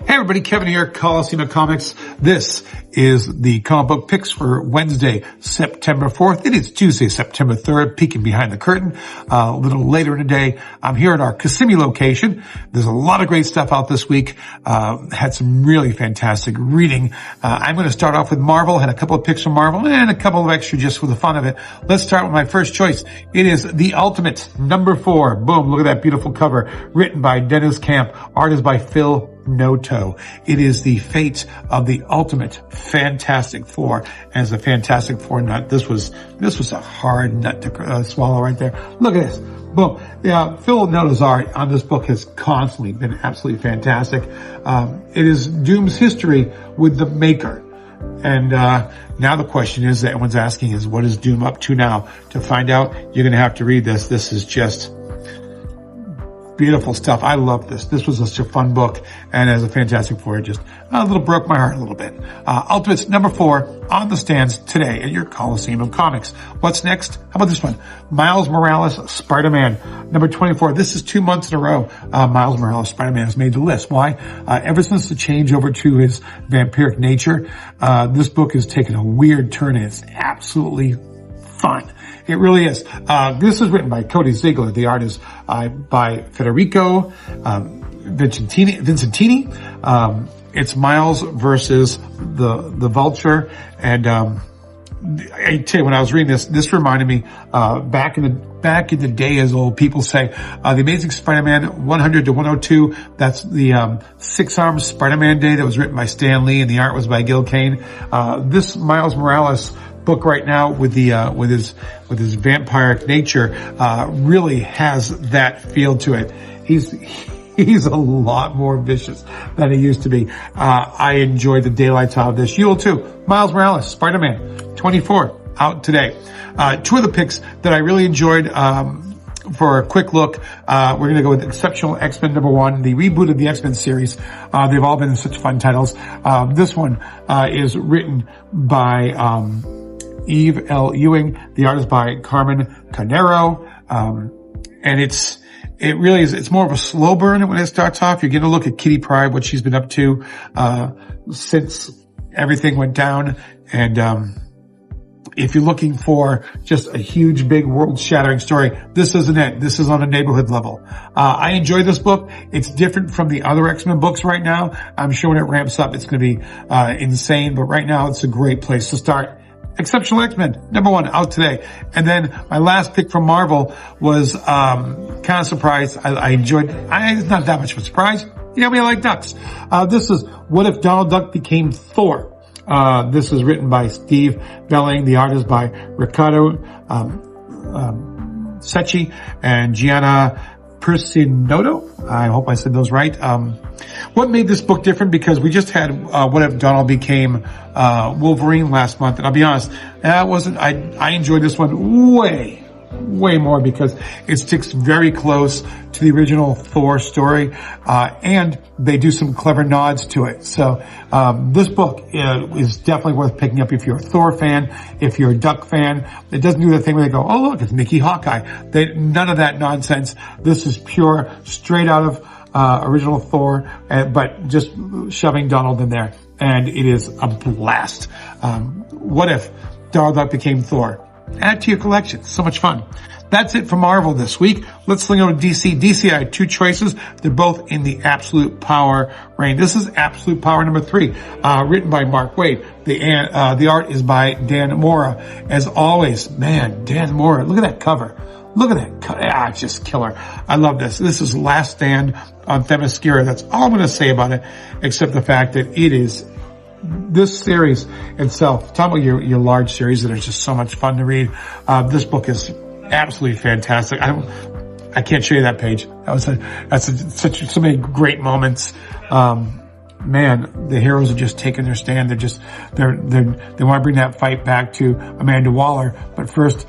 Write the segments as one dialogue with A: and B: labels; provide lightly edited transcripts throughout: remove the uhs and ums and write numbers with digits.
A: Hey everybody, Kevin here, Coliseum Comics. This is the comic book picks for Wednesday, September 4th. It is Tuesday, September 3rd, peeking behind the curtain. A little later in the day, I'm here at our Kissimmee location. There's a lot of great stuff out this week. Had some really fantastic reading. I'm going to start off with Marvel. Had a couple of picks from Marvel and a couple of extra just for the fun of it. Let's start with my first choice. It is The Ultimate, number 4. Boom, look at that beautiful cover. Written by Dennis Camp. Art is by Phil Noto. It is the fate of the Ultimate Fantastic Four. As a Fantastic Four nut, this was a hard nut to swallow right there. Look at this. Boom. Yeah, Phil Noto's art on this book has constantly been absolutely fantastic. It is Doom's history with the Maker. And now the question is that everyone's asking is, what is Doom up to now? To find out, you're going to have to read this. This is just beautiful stuff. I love this. This was such a fun book, and as a Fantastic Four, it just a little broke my heart a little bit. Ultimates number 4 on the stands today at your Coliseum of Comics. What's next? How about this one? Miles Morales, Spider-Man, number 24. This is 2 months in a row. Miles Morales, Spider-Man has made the list. Why? Ever since the change over to his vampiric nature, this book has taken a weird turn, and it's absolutely fun. It really is. This is written by Cody Ziegler. The art is by Federico Vincentini. It's Miles versus the Vulture. And I tell you, when I was reading this reminded me back in the day, as old people say, the Amazing Spider-Man 100 to 102. That's the 6-armed Spider-Man day that was written by Stan Lee, and the art was by Gil Kane. This Miles Morales book right now with his vampiric nature really has that feel to it. He's a lot more vicious than he used to be. I enjoyed the daylights out of this. You will too. Miles Morales, Spider-Man 24, out today. 2 of the picks that I really enjoyed for a quick look, we're going to go with Exceptional X-Men number 1, the reboot of the X-Men series. They've all been such fun titles. This one is written by Eve L. Ewing. The art is by Carmen Carnero. And it really is, it's more of a slow burn when it starts off. You're getting a look at Kitty Pryde, what she's been up to, since everything went down. And, if you're looking for just a huge, big, world-shattering story, this isn't it. This is on a neighborhood level. I enjoy this book. It's different from the other X-Men books right now. I'm sure when it ramps up, it's going to be insane. But right now, it's a great place to start. Exceptional X-Men, number 1, out today. And then my last pick from Marvel was kind of surprised. I enjoyed it's not that much of a surprise. You know me, I like ducks. This is What If Donald Duck Became Thor? This is written by Steve Belling. The art is by Riccardo Secchi and Gianna Persinoto. I hope I said those right. What made this book different? Because we just had What If Donald Became Wolverine last month, and I'll be honest, I enjoyed this one way more because it sticks very close to the original Thor story, and they do some clever nods to it. So this book is definitely worth picking up if you're a Thor fan, if you're a Duck fan. It doesn't do the thing where they go, oh look, it's Mickey Hawkeye. None of that nonsense. This is pure, straight out of original Thor, but just shoving Donald in there, and it is a blast. What if Donald Duck became Thor? Add to your collection. So much fun. That's it for Marvel this week. Let's swing over to DC. DC, I had 2 choices. They're both in the Absolute Power range. This is Absolute Power number 3, written by Mark Waid. The art is by Dan Mora. As always, man, Dan Mora, look at that cover. Look at that. It's just killer. I love this. This is Last Stand on Themyscira. That's all I'm going to say about it, except the fact that it is this series itself. Talk about your large series that are just so much fun to read. This book is absolutely fantastic. I can't show you that page. That's so many great moments. Man, the heroes are just taking their stand. They want to bring that fight back to Amanda Waller. But first,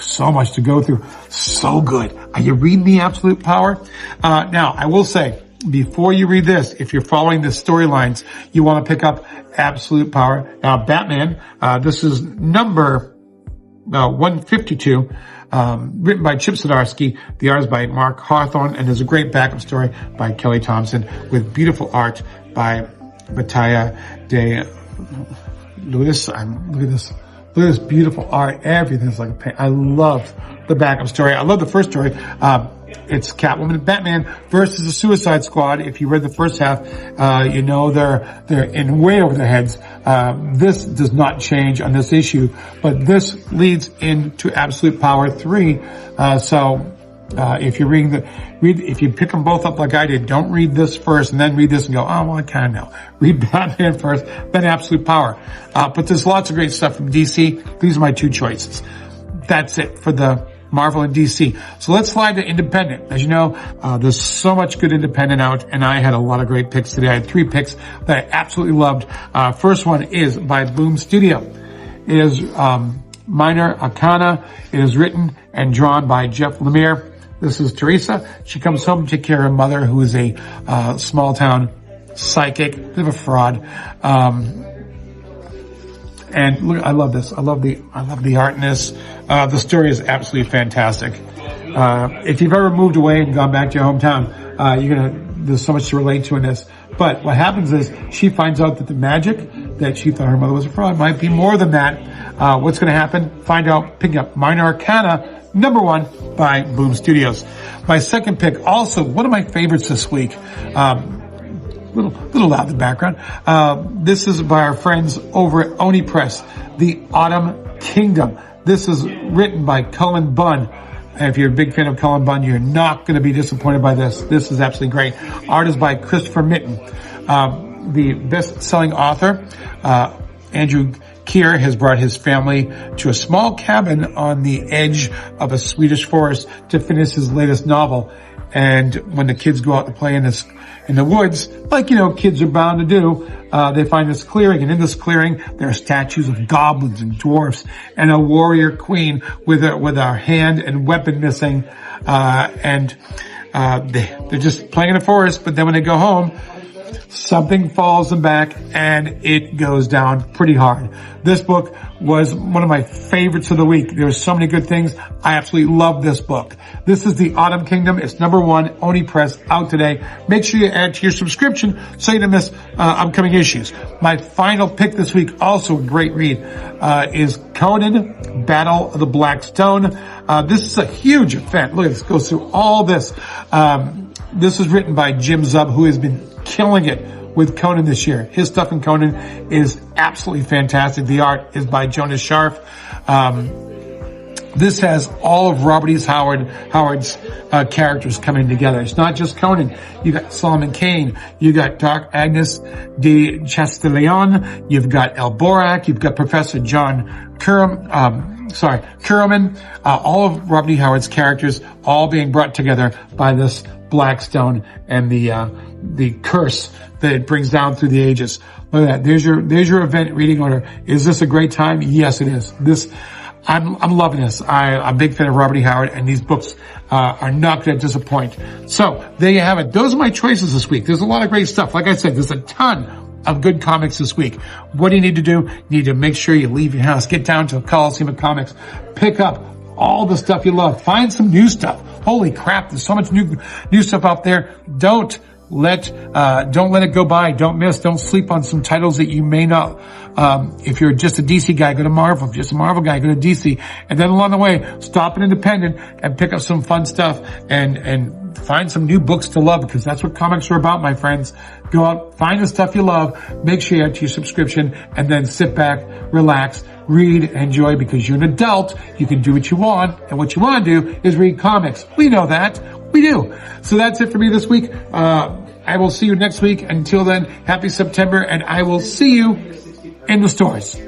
A: so much to go through. So good. Are you reading the Absolute Power? Now, I will say, before you read this, if you're following the storylines, you want to pick up Absolute Power. Batman, this is number 152. written by Chip Zdarsky. The art is by Mark Hawthorne, and there's a great backup story by Kelly Thompson with beautiful art by Mattia de Luis. Look at this. Look at this beautiful art. Everything's like a paint. I love the backup story. I love the first story. It's Catwoman and Batman versus the Suicide Squad. If you read the first half, you know they're in way over their heads. This does not change on this issue, but this leads into Absolute Power 3. If you're if you pick them both up like I did, don't read this first and then read this and go, oh, well, I kind of know. Read Batman first, then Absolute Power. But there's lots of great stuff from DC. These are my two choices. That's it for the Marvel and DC. So let's slide to independent. As you know, there's so much good independent out, and I had a lot of great picks today. I had 3 picks that I absolutely loved. First one is by Boom Studio. It is Minorana. It is written and drawn by Jeff Lemire. This is Teresa. She comes home to take care of her mother, who is a small town psychic, bit of a fraud. And look, I love this. I love the art in this. The story is absolutely fantastic. If you've ever moved away and gone back to your hometown, there's so much to relate to in this. But what happens is she finds out that the magic that she thought her mother was a fraud might be more than that. What's going to happen? Find out. Pick up Minor Arcana #1 by Boom Studios. My second pick, also one of my favorites this week. Little loud in the background. This is by our friends over at Oni Press, The Autumn Kingdom. This is written by Cullen Bunn. And if you're a big fan of Cullen Bunn, you're not going to be disappointed by this. This is absolutely great. Art is by Christopher Mitten. The best-selling author, Andrew Keir, has brought his family to a small cabin on the edge of a Swedish forest to finish his latest novel. And when the kids go out to play in the woods, like, kids are bound to do, they find this clearing, and in this clearing, there are statues of goblins and dwarfs and a warrior queen with a hand and weapon missing. They're just playing in the forest, but then when they go home, something follows them back, and it goes down pretty hard. This book was one of my favorites of the week. There were so many good things. I absolutely love this book. This is The Autumn Kingdom. It's #1, Oni Press, out today. Make sure you add to your subscription so you don't miss upcoming issues. My final pick this week, also a great read, is Conan, Battle of the Black Stone. This is a huge event. Look at this. Goes through all this. This is written by Jim Zub, who has been killing it with Conan this year. His stuff in Conan is absolutely fantastic. The art is by Jonas Scharf. This has all of Robert E. Howard's characters coming together. It's not just Conan. You got Solomon Kane. You got Dark Agnes de Chastillon. You've got Elborak. You've got Professor John Kurman. All of Robert E. Howard's characters all being brought together by this Blackstone and the curse that it brings down through the ages. Look at that. There's your event reading order. Is this a great time? Yes, it is. I'm loving this. I'm a big fan of Robert E. Howard, and these books are not going to disappoint. So there you have it. Those are my choices this week. There's a lot of great stuff. Like I said, there's a ton of good comics this week. What do you need to do? You need to make sure you leave your house, get down to a Coliseum of Comics, pick up all the stuff you love, find some new stuff. Holy crap, there's so much new stuff out there. Don't let it go by. Don't sleep on some titles that you may not. If you're just a DC guy, go to Marvel. If you're just a Marvel guy, go to DC. And then along the way, stop at independent and pick up some fun stuff and find some new books to love, because that's what comics are about, my friends. Go out, find the stuff you love, make sure you add to your subscription, and then sit back, relax, read, enjoy, because you're an adult. You can do what you want, and what you want to do is read comics. We know that. We do. So that's it for me this week. I will see you next week. Until then, happy September, and I will see you in the stores.